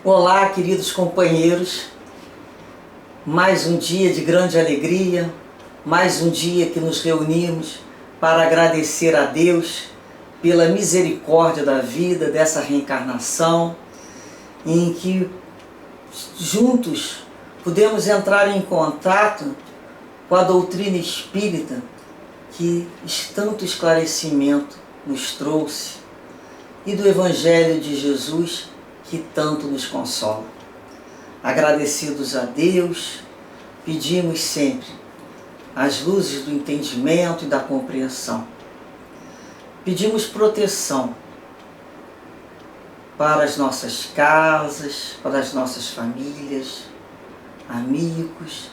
Olá, queridos companheiros, mais um dia de grande alegria, mais um dia que nos reunimos para agradecer a Deus pela misericórdia da vida, dessa reencarnação, em que juntos podemos entrar em contato com a doutrina espírita que tanto esclarecimento nos trouxe e do Evangelho de Jesus que tanto nos consola. Agradecidos a Deus, pedimos sempre as luzes do entendimento e da compreensão. Pedimos proteção para as nossas casas, para as nossas famílias, amigos,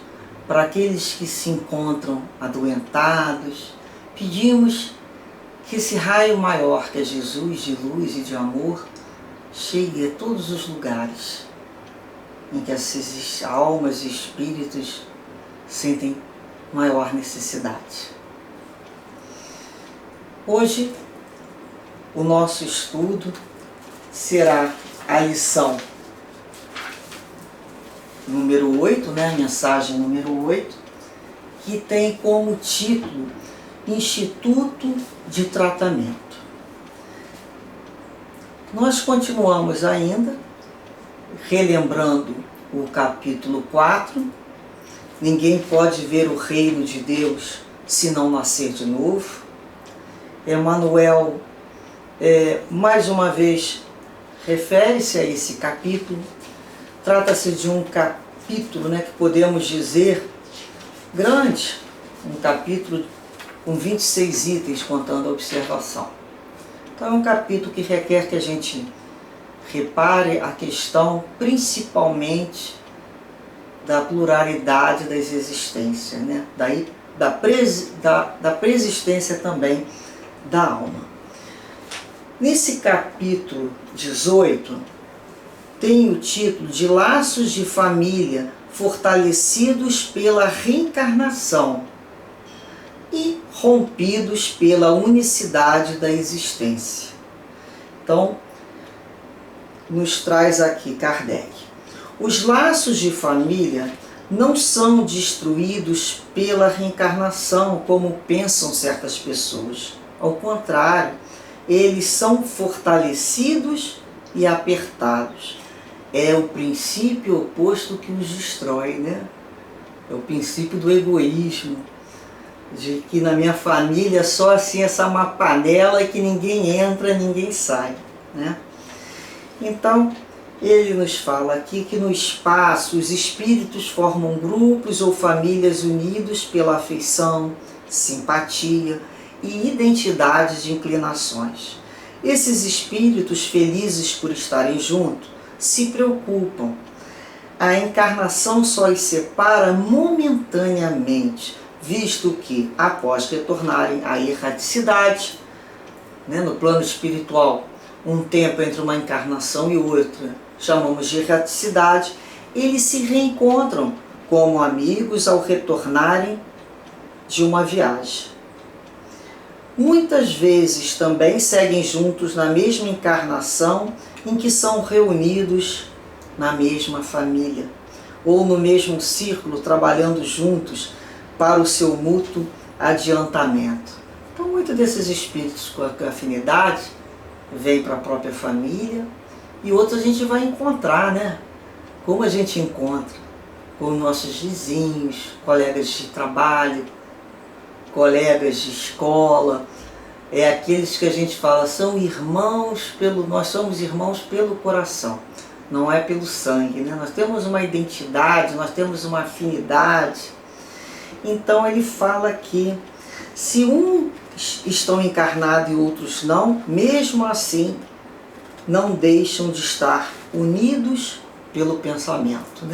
para aqueles que se encontram adoentados. Pedimos que esse raio maior que é Jesus, de luz e de amor, chegue a todos os lugares em que essas almas e espíritos sentem maior necessidade. Hoje, o nosso estudo será a lição número 8, a mensagem número 8, que tem como título Instituto de Tratamento. Nós continuamos ainda, relembrando o capítulo 4, ninguém pode ver o reino de Deus se não nascer de novo. Emmanuel, mais uma vez, refere-se a esse capítulo. Trata-se de um capítulo que podemos dizer grande, um capítulo com 26 itens contando a observação. Então é um capítulo que requer que a gente repare a questão principalmente da pluralidade das existências, da preexistência também da alma. Nesse capítulo 18 tem o título de Laços de Família fortalecidos pela reencarnação e rompidos pela unicidade da existência. Então, nos traz aqui Kardec. Os laços de família não são destruídos pela reencarnação, como pensam certas pessoas. Ao contrário, eles são fortalecidos e apertados. É o princípio oposto que os destrói, É o princípio do egoísmo, de que na minha família só assim essa uma panela que ninguém entra, ninguém sai, Então, ele nos fala aqui que no espaço os espíritos formam grupos ou famílias unidos pela afeição, simpatia e identidade de inclinações. Esses espíritos, felizes por estarem juntos, se preocupam. A encarnação só os separa momentaneamente, visto que, após retornarem à erraticidade, no plano espiritual, um tempo entre uma encarnação e outra, chamamos de erraticidade, eles se reencontram como amigos ao retornarem de uma viagem. Muitas vezes também seguem juntos na mesma encarnação em que são reunidos na mesma família, ou no mesmo círculo, trabalhando juntos para o seu mútuo adiantamento. Então, muitos desses espíritos com afinidade vêm para a própria família e outros a gente vai encontrar, Como a gente encontra com nossos vizinhos, colegas de trabalho, colegas de escola, aqueles que a gente fala, nós somos irmãos pelo coração, não é pelo sangue, Nós temos uma identidade, nós temos uma afinidade. Então ele fala que se uns estão encarnados e outros não, mesmo assim não deixam de estar unidos pelo pensamento,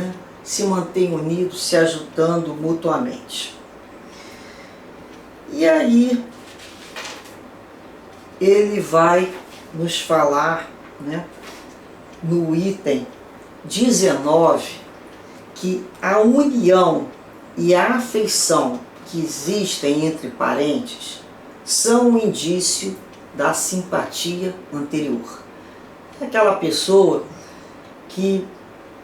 Se mantêm unidos, se ajudando mutuamente. E aí ele vai nos falar, no item 19, que a união e a afeição que existem entre parentes são um indício da simpatia anterior. É aquela pessoa que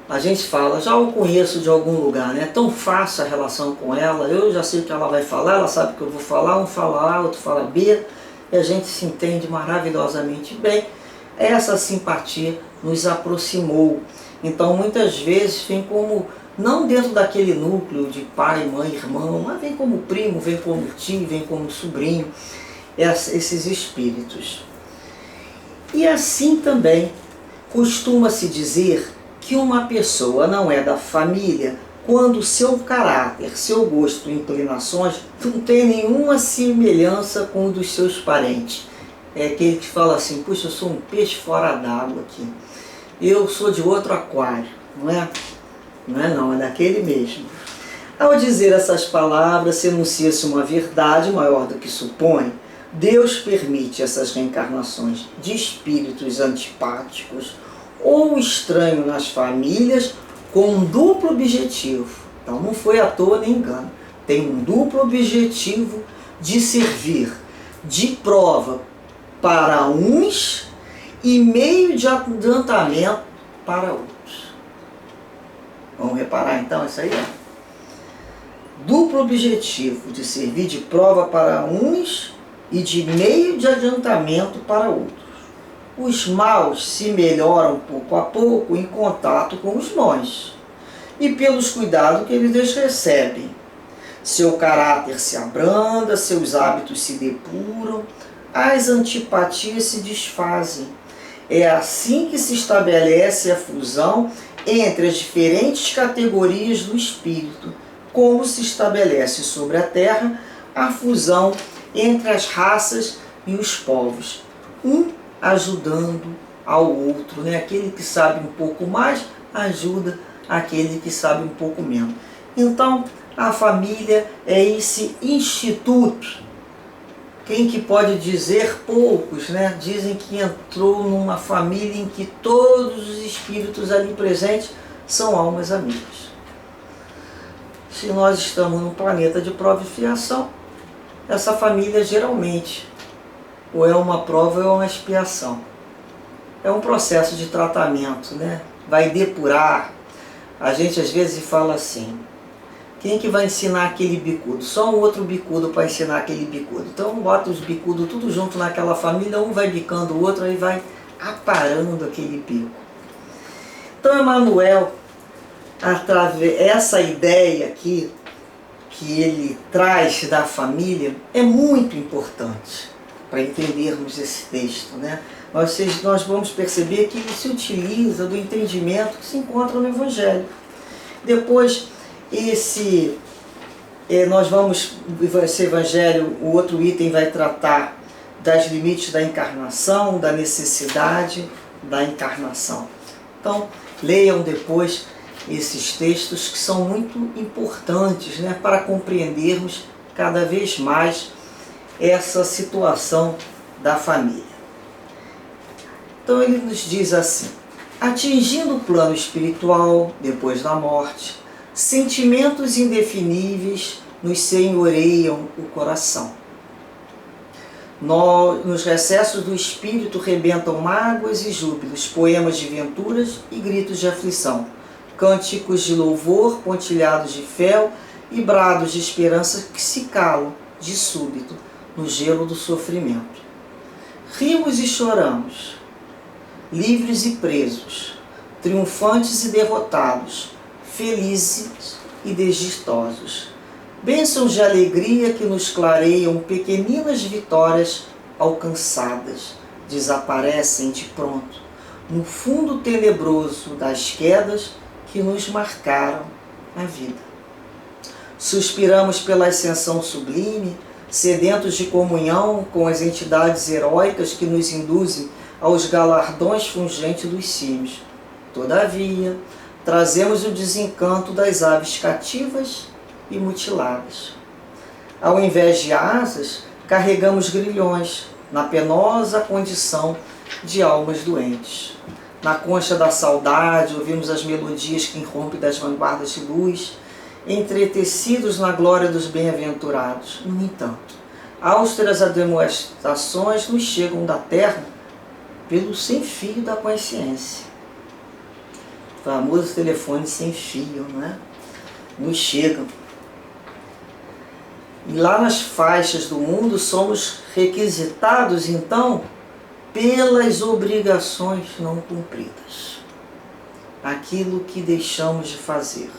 a gente fala, já o conheço de algum lugar, né? É tão fácil a relação com ela, eu já sei o que ela vai falar, ela sabe o que eu vou falar, um fala A, outro fala B, e a gente se entende maravilhosamente bem. Essa simpatia nos aproximou. Então muitas vezes vem como, não dentro daquele núcleo de pai, mãe, irmão, mas vem como primo, vem como tio, vem como sobrinho, esses espíritos. E assim também costuma-se dizer que uma pessoa não é da família quando seu caráter, seu gosto e inclinações não tem nenhuma semelhança com o dos seus parentes. É aquele que fala assim, puxa, eu sou um peixe fora d'água aqui. Eu sou de outro aquário, não é? Não é não, é daquele mesmo. Ao dizer essas palavras, se enuncia-se uma verdade maior do que supõe. Deus permite essas reencarnações de espíritos antipáticos ou estranhos nas famílias com um duplo objetivo. Então não foi à toa nem engano. Tem um duplo objetivo de servir de prova para uns e meio de adiantamento para outros. Vamos reparar então isso aí? Duplo objetivo de servir de prova para uns e de meio de adiantamento para outros. Os maus se melhoram pouco a pouco em contato com os bons e pelos cuidados que eles recebem. Seu caráter se abranda, seus hábitos se depuram, as antipatias se desfazem. É assim que se estabelece a fusão entre as diferentes categorias do espírito, como se estabelece sobre a terra a fusão entre as raças e os povos, um ajudando ao outro, né? Aquele que sabe um pouco mais ajuda aquele que sabe um pouco menos. Então, a família é esse instituto. Quem que pode dizer? Poucos, né? Dizem que entrou numa família em que todos os espíritos ali presentes são almas amigas. Se nós estamos num planeta de prova e expiação, essa família geralmente ou é uma prova ou é uma expiação. É um processo de tratamento, né? Vai depurar. A gente às vezes fala assim, quem que vai ensinar aquele bicudo? Só um outro bicudo para ensinar aquele bicudo. Então bota os bicudos tudo junto naquela família, um vai bicando o outro, aí vai aparando aquele bico. Então Emmanuel, essa ideia aqui que ele traz da família é muito importante para entendermos esse texto, né? Nós vamos perceber que ele se utiliza do entendimento que se encontra no Evangelho. Depois, esse Evangelho, o outro item vai tratar das limites da encarnação, da necessidade da encarnação. Então, leiam depois esses textos que são muito importantes, né, para compreendermos cada vez mais essa situação da família. Então ele nos diz assim, atingindo o plano espiritual depois da morte, sentimentos indefiníveis nos senhoreiam o coração. Nos recessos do espírito rebentam mágoas e júbilos, poemas de venturas e gritos de aflição, cânticos de louvor, pontilhados de fel e brados de esperança que se calam de súbito no gelo do sofrimento. Rimos e choramos, livres e presos, triunfantes e derrotados, felizes e desdistosos. Bênçãos de alegria que nos clareiam pequeninas vitórias alcançadas, desaparecem de pronto, no fundo tenebroso das quedas que nos marcaram a vida. Suspiramos pela ascensão sublime, sedentos de comunhão com as entidades heróicas que nos induzem aos galardões fungentes dos címios. Todavia, trazemos o desencanto das aves cativas e mutiladas. Ao invés de asas, carregamos grilhões, na penosa condição de almas doentes. Na concha da saudade, ouvimos as melodias que irrompem das vanguardas de luz, entretecidos na glória dos bem-aventurados. No entanto, austeras admoestações nos chegam da terra pelo sem fio da consciência. O famoso telefone sem fio, né? Nos chegam. E lá nas faixas do mundo somos requisitados, então, pelas obrigações não cumpridas. Aquilo que deixamos de fazer.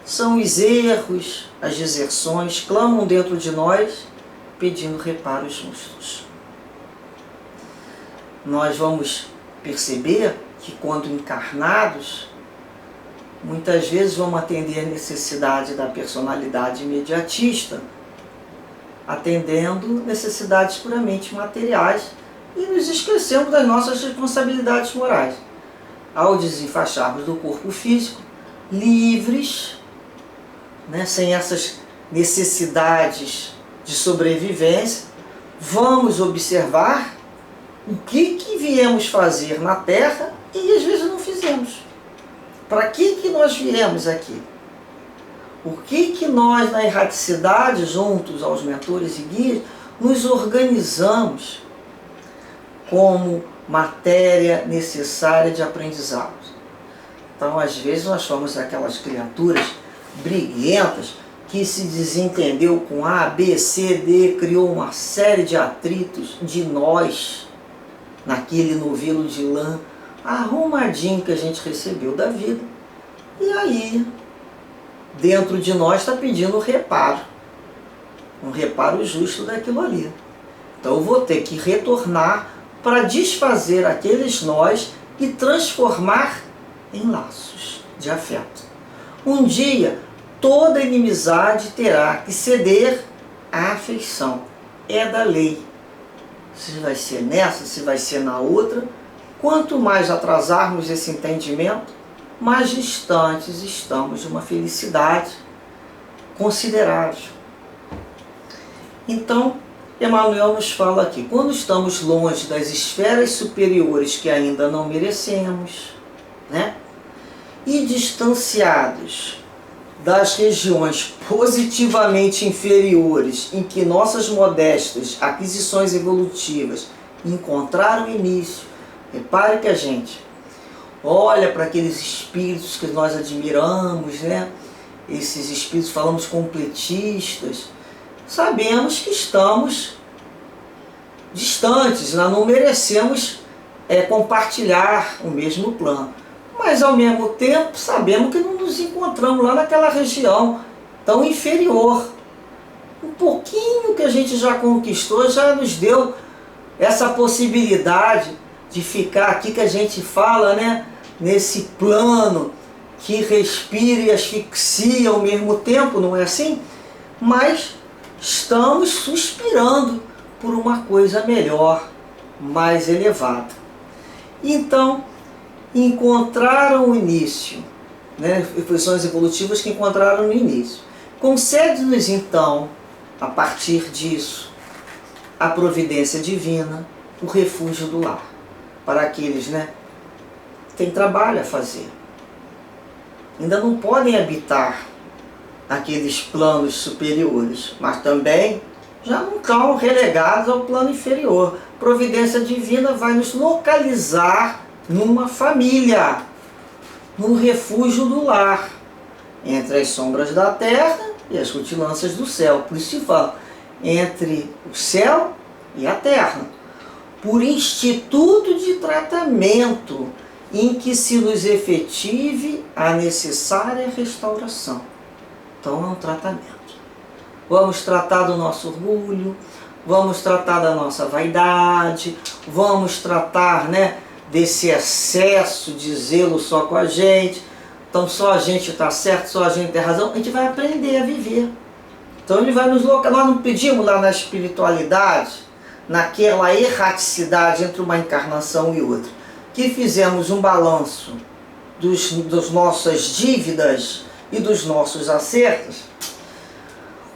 São os erros, as deserções, clamam dentro de nós, pedindo reparos justos. Nós vamos perceber que quando encarnados, muitas vezes vamos atender a necessidade da personalidade imediatista, atendendo necessidades puramente materiais e nos esquecemos das nossas responsabilidades morais. Ao desenfaixarmos do corpo físico, livres, né, sem essas necessidades de sobrevivência, vamos observar o que viemos fazer na Terra e às vezes não fizemos. Para que nós viemos aqui? O que nós, na erraticidade, juntos aos mentores e guias, nos organizamos como matéria necessária de aprendizado? Então, às vezes, nós somos aquelas criaturas briguentas que se desentendeu com A, B, C, D, criou uma série de atritos de nós, naquele novelo de lã arrumadinho que a gente recebeu da vida. E aí, dentro de nós está pedindo reparo, um reparo justo daquilo ali. Então eu vou ter que retornar para desfazer aqueles nós e transformar em laços de afeto. Um dia, toda inimizade terá que ceder à afeição. É da lei. Se vai ser nessa, se vai ser na outra, quanto mais atrasarmos esse entendimento, mais distantes estamos de uma felicidade considerável. Então, Emmanuel nos fala aqui, quando estamos longe das esferas superiores que ainda não merecemos, né? E distanciados das regiões positivamente inferiores em que nossas modestas aquisições evolutivas encontraram início, repare que a gente olha para aqueles espíritos que nós admiramos, né? Esses espíritos, falamos completistas, sabemos que estamos distantes, nós não merecemos compartilhar o mesmo plano. Mas ao mesmo tempo sabemos que não nos encontramos lá naquela região tão inferior. Um pouquinho que a gente já conquistou já nos deu essa possibilidade de ficar aqui que a gente fala, né? Nesse plano que respira e asfixia ao mesmo tempo, não é assim? Mas estamos suspirando por uma coisa melhor, mais elevada. Então, encontraram o início, né? Posições evolutivas que encontraram no início. Concede-nos então, a partir disso, a providência divina, o refúgio do lar, para aqueles, né, que têm trabalho a fazer. Ainda não podem habitar aqueles planos superiores, mas também já não estão relegados ao plano inferior. Providência divina vai nos localizar numa família, num refúgio do lar, entre as sombras da terra e as rutilâncias do céu. Por isso se fala, entre o céu e a terra, por instituto de tratamento em que se nos efetive a necessária restauração. Então é um tratamento. Vamos tratar do nosso orgulho, vamos tratar da nossa vaidade, vamos tratar, né, desse excesso de zelo só com a gente. Então só a gente está certo, só a gente tem razão. A gente vai aprender a viver. Então ele vai nos localizar. Nós não pedimos lá na espiritualidade, naquela erraticidade entre uma encarnação e outra, que fizemos um balanço das nossas dívidas e dos nossos acertos.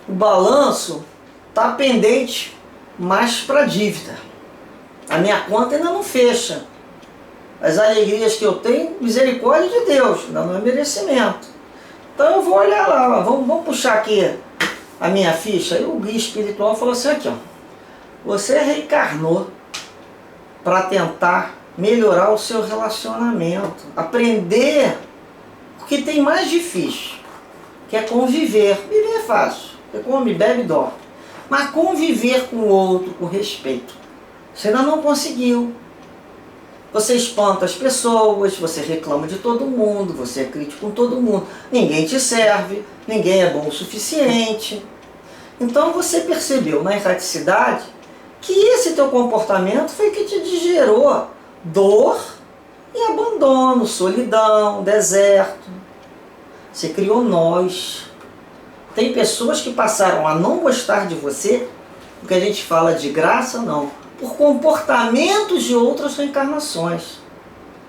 O balanço está pendente mais para a dívida. A minha conta ainda não fecha. As alegrias que eu tenho, misericórdia de Deus, não é merecimento. Então eu vou olhar lá, vamos puxar aqui a minha ficha. Aí o guia espiritual falou assim, aqui ó, você reencarnou para tentar melhorar o seu relacionamento, aprender o que tem mais difícil, que é conviver. Viver é fácil, você come, bebe e dorme. Mas conviver com o outro com respeito, você ainda não conseguiu. Você espanta as pessoas, você reclama de todo mundo, você é crítico com todo mundo. Ninguém te serve, ninguém é bom o suficiente. Então você percebeu na erraticidade que esse teu comportamento foi que te gerou dor e abandono, solidão, deserto. Você criou nós. Tem pessoas que passaram a não gostar de você, o que a gente fala de graça, não, por comportamentos de outras reencarnações.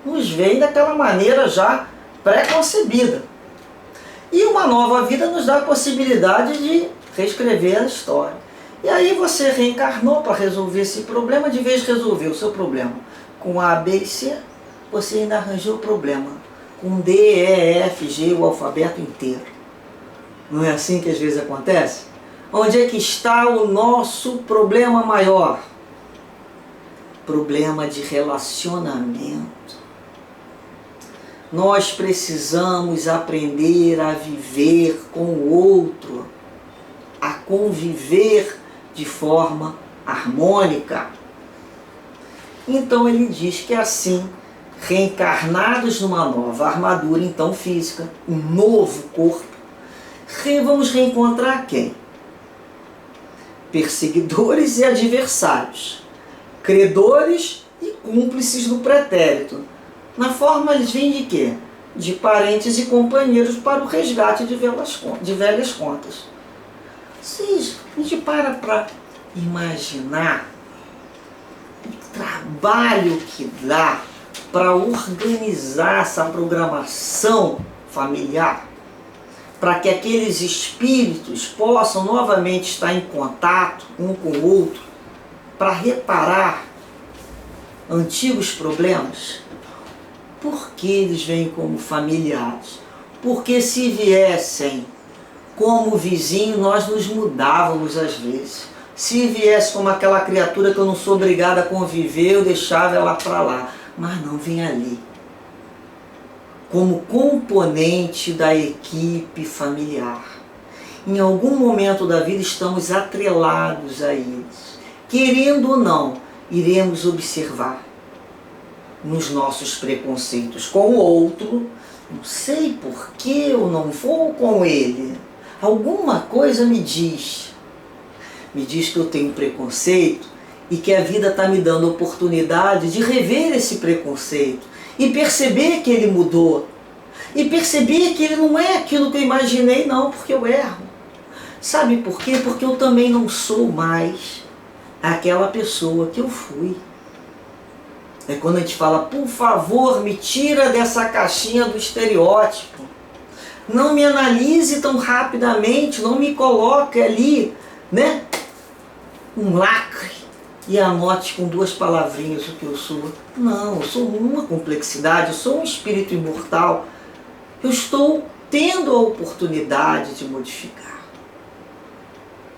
Nos veem daquela maneira já pré-concebida. E uma nova vida nos dá a possibilidade de reescrever a história. E aí você reencarnou para resolver esse problema. De vez de resolver o seu problema com A, B e C, você ainda arranjou o problema com D, E, F, G, o alfabeto inteiro. Não é assim que às vezes acontece? Onde é que está o nosso problema maior? Problema de relacionamento. Nós precisamos aprender a viver com o outro, a conviver de forma harmônica. Então ele diz que assim, reencarnados numa nova armadura, então física, um novo corpo, vamos reencontrar quem? Perseguidores e adversários, credores e cúmplices do pretérito. Na forma eles vêm de quê? De parentes e companheiros para o resgate de velhas contas. A gente para imaginar o trabalho que dá para organizar essa programação familiar, para que aqueles espíritos possam novamente estar em contato um com o outro, para reparar antigos problemas. Por que eles vêm como familiares? Porque se viessem como vizinho, nós nos mudávamos às vezes. Se viesse como aquela criatura que eu não sou obrigada a conviver, eu deixava ela para lá. Mas não, vem ali. Como componente da equipe familiar. Em algum momento da vida estamos atrelados a eles. Querendo ou não, iremos observar nos nossos preconceitos com o outro. Não sei por que eu não vou com ele. Alguma coisa me diz que eu tenho preconceito e que a vida está me dando a oportunidade de rever esse preconceito e perceber que ele mudou e perceber que ele não é aquilo que eu imaginei, não, porque eu erro. Sabe por quê? Porque eu também não sou mais aquela pessoa que eu fui. É quando a gente fala, por favor, me tira dessa caixinha do estereótipo. Não me analise tão rapidamente, não me coloque ali, né, um lacre e anote com 2 palavrinhas o que eu sou. Não, eu sou uma complexidade, eu sou um espírito imortal. Eu estou tendo a oportunidade de modificar.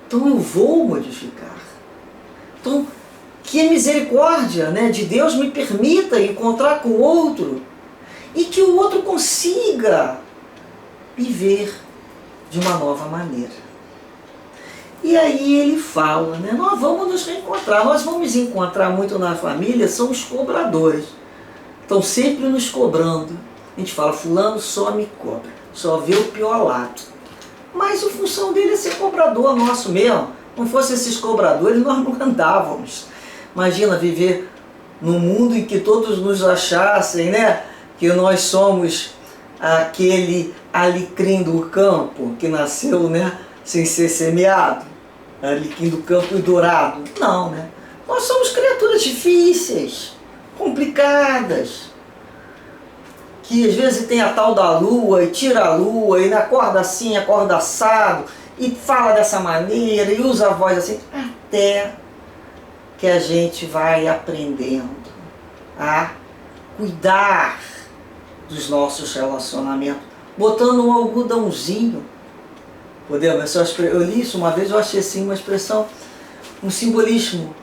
Então eu vou modificar. Então, que a misericórdia, né, de Deus me permita encontrar com o outro e que o outro consiga viver de uma nova maneira. E aí ele fala, né, nós vamos nos reencontrar, nós vamos encontrar muito na família, são os cobradores. Estão sempre nos cobrando. A gente fala, fulano só me cobra, só vê o pior lado. Mas a função dele é ser cobrador nosso mesmo. Não fossem esses cobradores, nós não andávamos. Imagina viver num mundo em que todos nos achassem, né, que nós somos aquele alecrim do campo que nasceu, né, sem ser semeado, alecrim do campo e dourado. Não, né? Nós somos criaturas difíceis, complicadas, que às vezes tem a tal da lua e tira a lua e acorda assim, acorda assado e fala dessa maneira e usa a voz assim, até que a gente vai aprendendo a cuidar dos nossos relacionamentos, botando um algodãozinho. Podemos? Eu li isso uma vez, eu achei assim uma expressão, um simbolismo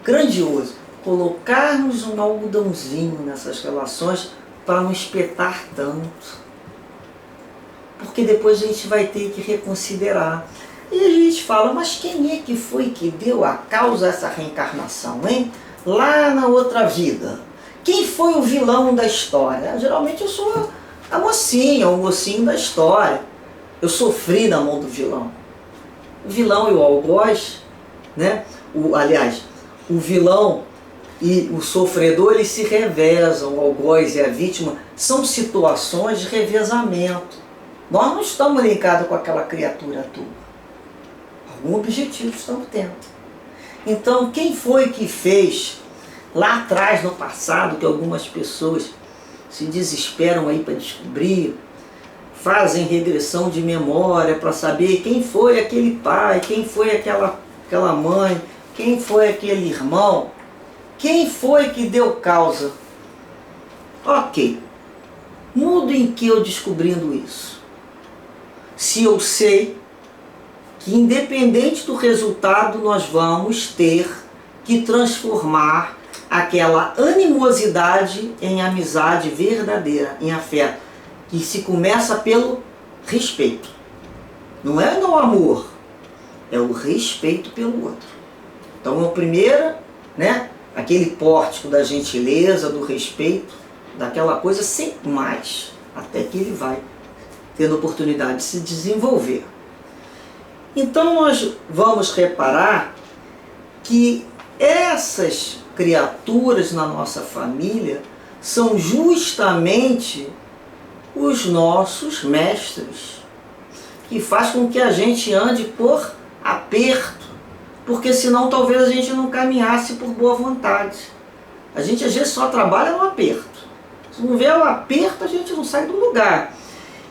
grandioso. colocarmos um algodãozinho nessas relações para não espetar tanto. Porque depois a gente vai ter que reconsiderar. E a gente fala, mas quem é que foi que deu a causa a essa reencarnação, hein? Lá na outra vida. Quem foi o vilão da história? Geralmente eu sou a mocinha, o mocinho da história. Eu sofri na mão do vilão. O vilão e o algoz, né? O vilão e o sofredor, eles se revezam. O algoz e a vítima são situações de revezamento. Nós não estamos ligados com aquela criatura à toa. Algum objetivo estamos tendo. Então, quem foi que fez lá atrás, no passado, que algumas pessoas se desesperam aí para descobrir, fazem regressão de memória para saber quem foi aquele pai, quem foi aquela mãe, quem foi aquele irmão, quem foi que deu causa. Ok. Mudo em que eu descobrindo isso? Se eu sei que independente do resultado nós vamos ter que transformar aquela animosidade em amizade verdadeira, em afeto, que se começa pelo respeito. Não é no amor, é o respeito pelo outro. Então é o primeiro, né, aquele pórtico da gentileza, do respeito, daquela coisa sem mais, até que ele vai tendo oportunidade de se desenvolver. Então nós vamos reparar que essas criaturas na nossa família são justamente os nossos mestres, que faz com que a gente ande por aperto, porque senão talvez a gente não caminhasse por boa vontade. A gente às vezes só trabalha no aperto. Se não vê o aperto, a gente não sai do lugar.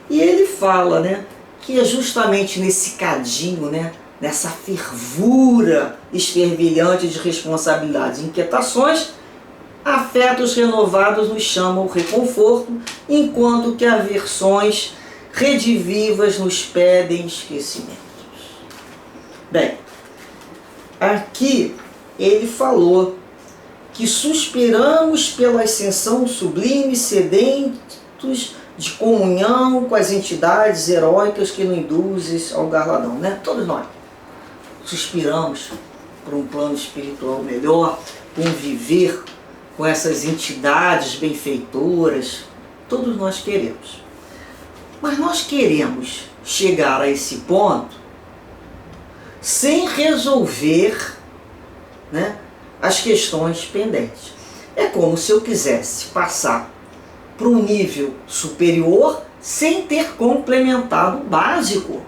E ele fala, né, que é justamente nesse cadinho, né, nessa fervura esfervilhante de responsabilidades e inquietações, afetos renovados nos chamam o reconforto, enquanto que aversões redivivas nos pedem esquecimentos. Bem, aqui ele falou que suspiramos pela ascensão sublime, sedentos de comunhão com as entidades heróicas que nos induzem ao galardão, né? Todos nós suspiramos por um plano espiritual melhor, conviver com essas entidades benfeitoras, todos nós queremos. Mas nós queremos chegar a esse ponto sem resolver, né, as questões pendentes. É como se eu quisesse passar para um nível superior sem ter complementado o básico.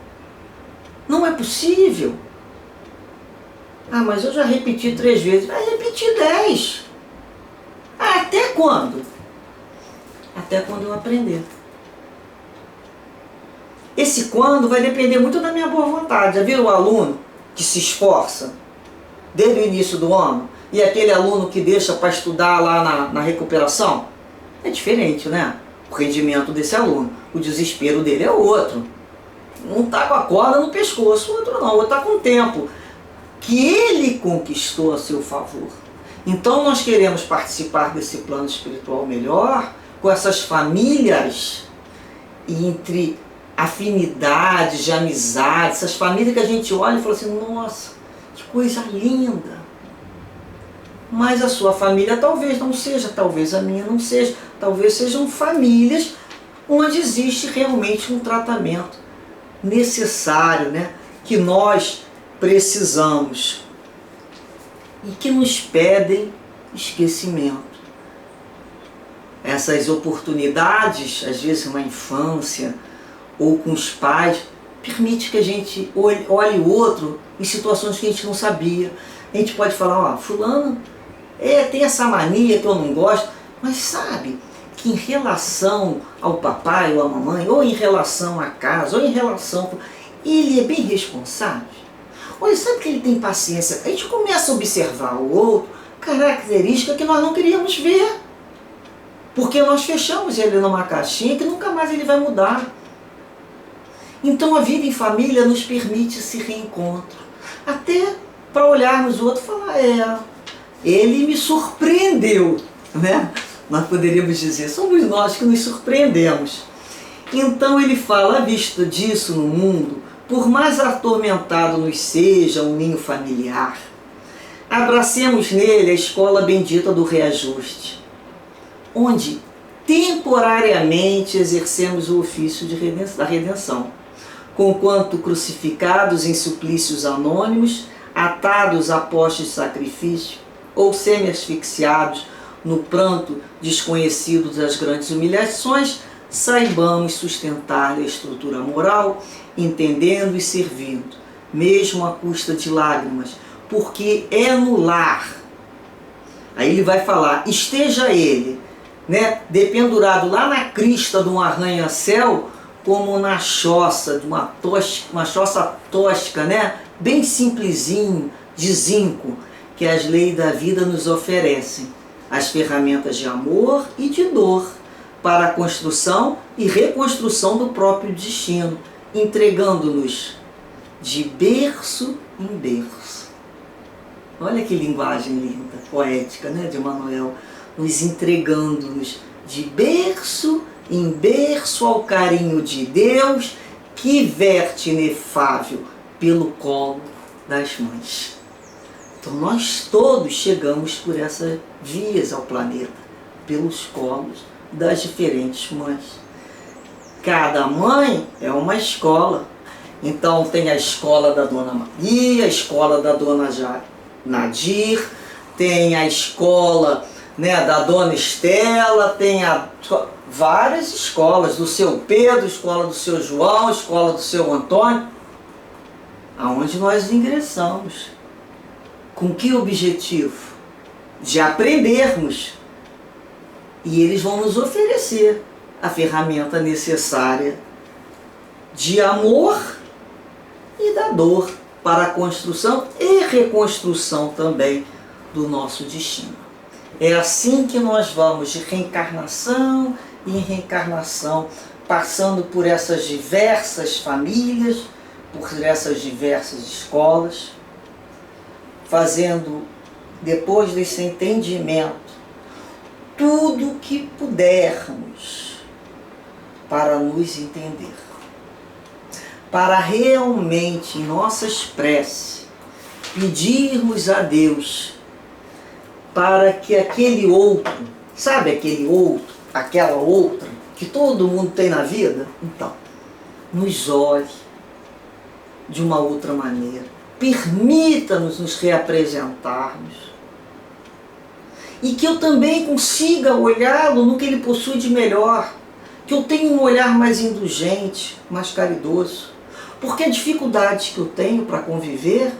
Não é possível. Ah, mas eu já repeti 3 vezes. Vai repetir 10. Ah, até quando? Até quando eu aprender. Esse quando vai depender muito da minha boa vontade. Já viram o aluno que se esforça desde o início do ano e aquele aluno que deixa para estudar lá na recuperação? É diferente, né? O rendimento desse aluno. O desespero dele é outro. Um está com a corda no pescoço, o outro não. O outro está com o tempo que ele conquistou a seu favor. Então nós queremos participar desse plano espiritual melhor, com essas famílias, entre afinidades de amizade, essas famílias que a gente olha e fala assim, nossa, que coisa linda. Mas a sua família talvez não seja, talvez a minha não seja, talvez sejam famílias onde existe realmente um tratamento necessário, né, que nós precisamos e que nos pedem esquecimento. Essas oportunidades, às vezes na infância ou com os pais, permite que a gente olhe o outro em situações que a gente não sabia. A gente pode falar, ó, fulano tem essa mania que eu não gosto, mas sabe que em relação ao papai ou à mamãe, ou em relação à casa, ou em relação... ele é bem responsável. Olha, sabe que ele tem paciência? A gente começa a observar o outro, característica que nós não queríamos ver. Porque nós fechamos ele numa caixinha que nunca mais ele vai mudar. Então a vida em família nos permite esse reencontro. Até para olharmos o outro e falar, ele me surpreendeu, né? Nós poderíamos dizer, somos nós que nos surpreendemos. Então ele fala, à vista disso no mundo, por mais atormentado nos seja um ninho familiar, abracemos nele a escola bendita do reajuste, onde temporariamente exercemos o ofício da redenção, conquanto crucificados em suplícios anônimos, atados a postes de sacrifício, ou semi-asfixiados no pranto desconhecido das grandes humilhações, saibamos sustentar a estrutura moral, entendendo e servindo, mesmo à custa de lágrimas, porque é no lar. Aí ele vai falar, esteja ele, né, dependurado lá na crista de um arranha-céu, como na choça, de uma choça tosca, né, bem simplesinho, de zinco, que as leis da vida nos oferecem, as ferramentas de amor e de dor, para a construção e reconstrução do próprio destino, entregando-nos de berço em berço. Olha que linguagem linda, poética, né, de Emmanuel, nos entregando-nos de berço em berço ao carinho de Deus, que verte inefável pelo colo das mães. Então nós todos chegamos por essas vias ao planeta, pelos colos das diferentes mães. Cada mãe é uma escola. Então tem a escola da Dona Maria, a escola da Dona Nadir, tem a escola, né, da Dona Estela, tem várias escolas, do seu Pedro, escola do seu João, escola do seu Antônio, aonde nós ingressamos. Com que objetivo? De aprendermos. E eles vão nos oferecer a ferramenta necessária de amor e da dor para a construção e reconstrução também do nosso destino. É assim que nós vamos de reencarnação em reencarnação, passando por essas diversas famílias, por essas diversas escolas, fazendo, depois desse entendimento, tudo o que pudermos para nos entender, para realmente em nossas preces pedirmos a Deus para que aquele outro, sabe aquele outro, aquela outra que todo mundo tem na vida, então, nos olhe de uma outra maneira, permita-nos nos reapresentarmos e que eu também consiga olhá-lo no que ele possui de melhor, que eu tenha um olhar mais indulgente, mais caridoso, porque a dificuldade que eu tenho para conviver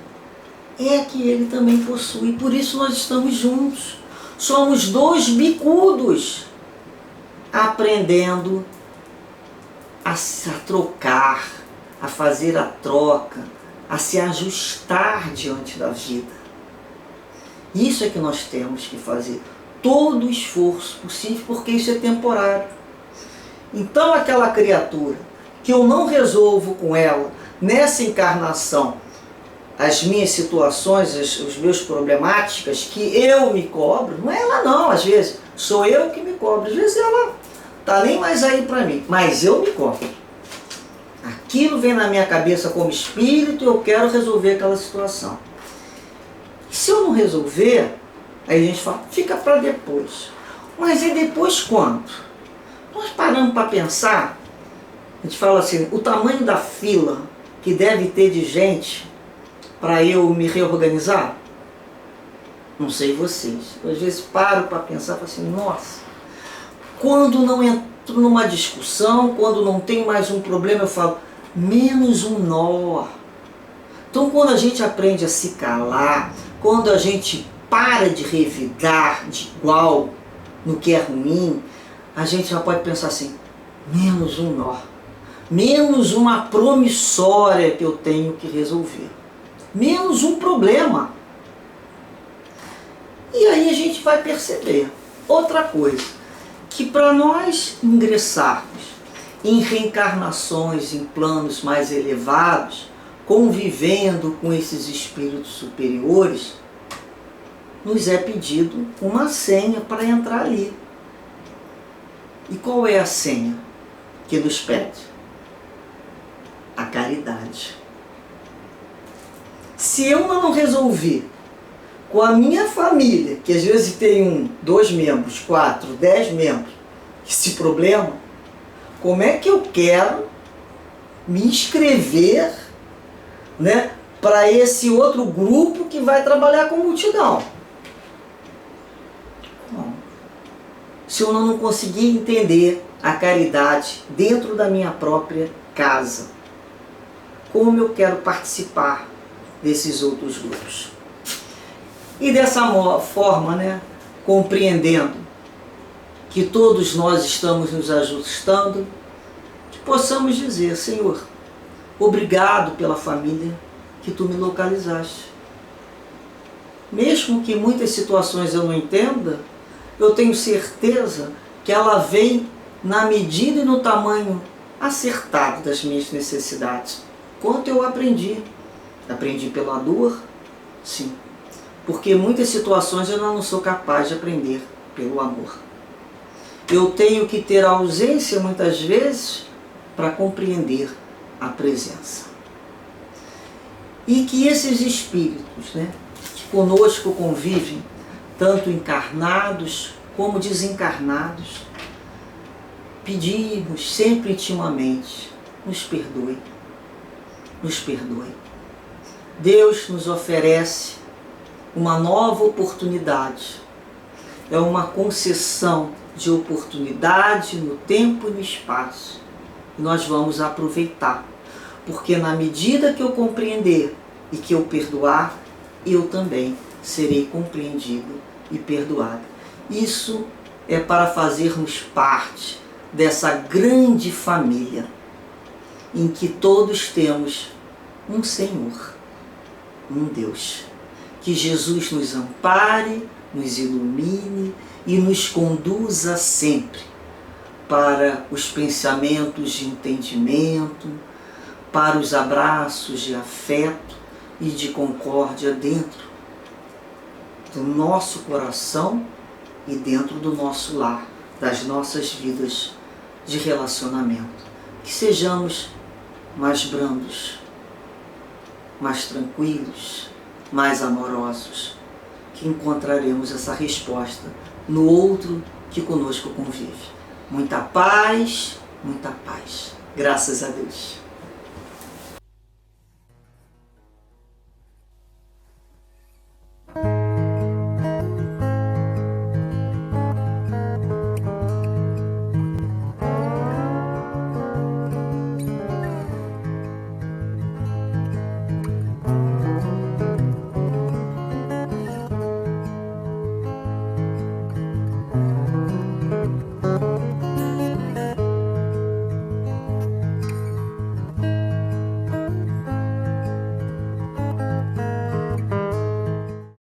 é que ele também possui, por isso nós estamos juntos, somos dois bicudos, aprendendo a trocar, a fazer a troca, a se ajustar diante da vida. Isso é que nós temos que fazer, todo o esforço possível, porque isso é temporário. Então aquela criatura que eu não resolvo com ela nessa encarnação as minhas situações, os meus problemáticas, que eu me cobro, não é ela não, às vezes sou eu que me cobro, às vezes ela tá nem mais aí para mim, mas eu me cobro. Aquilo vem na minha cabeça como espírito e eu quero resolver aquela situação. Se eu não resolver, aí a gente fala, fica para depois. Mas é depois quando? Nós paramos para pensar, a gente fala assim, o tamanho da fila que deve ter de gente para eu me reorganizar? Não sei vocês. Eu, às vezes paro para pensar, falo assim, nossa, quando não entro numa discussão, quando não tem mais um problema, eu falo, menos um nó. Então quando a gente aprende a se calar, quando a gente para de revidar de igual no que é ruim, a gente já pode pensar assim, menos um nó, menos uma promissória que eu tenho que resolver, menos um problema. E aí a gente vai perceber outra coisa, que para nós ingressarmos em reencarnações, em planos mais elevados, convivendo com esses espíritos superiores, nos é pedido uma senha para entrar ali. E qual é a senha que nos pede? A caridade. Se eu não resolver com a minha família, que às vezes tem 2 membros, 4, 10 membros, esse problema, como é que eu quero me inscrever, né, para esse outro grupo que vai trabalhar com multidão? Bom, se eu não conseguir entender a caridade dentro da minha própria casa, como eu quero participar desses outros grupos? E dessa forma, né, compreendendo que todos nós estamos nos ajustando, que possamos dizer: Senhor, obrigado pela família que tu me localizaste. Mesmo que muitas situações eu não entenda, eu tenho certeza que ela vem na medida e no tamanho acertado das minhas necessidades. Quanto eu aprendi? Aprendi pela dor? Sim. Porque muitas situações eu não sou capaz de aprender pelo amor. Eu tenho que ter ausência muitas vezes para compreender a presença. E que esses espíritos, né, que conosco convivem, tanto encarnados como desencarnados, pedimos sempre intimamente: nos perdoe, nos perdoe. Deus nos oferece uma nova oportunidade. É uma concessão de oportunidade no tempo e no espaço. E nós vamos aproveitar, porque na medida que eu compreender e que eu perdoar, eu também serei compreendido e perdoado. Isso é para fazermos parte dessa grande família em que todos temos um Senhor, um Deus. Que Jesus nos ampare, nos ilumine e nos conduza sempre para os pensamentos de entendimento, para os abraços de afeto e de concórdia dentro do nosso coração e dentro do nosso lar, das nossas vidas de relacionamento. Que sejamos mais brandos, mais tranquilos, mais amorosos, que encontraremos essa resposta no outro que conosco convive. Muita paz, muita paz. Graças a Deus.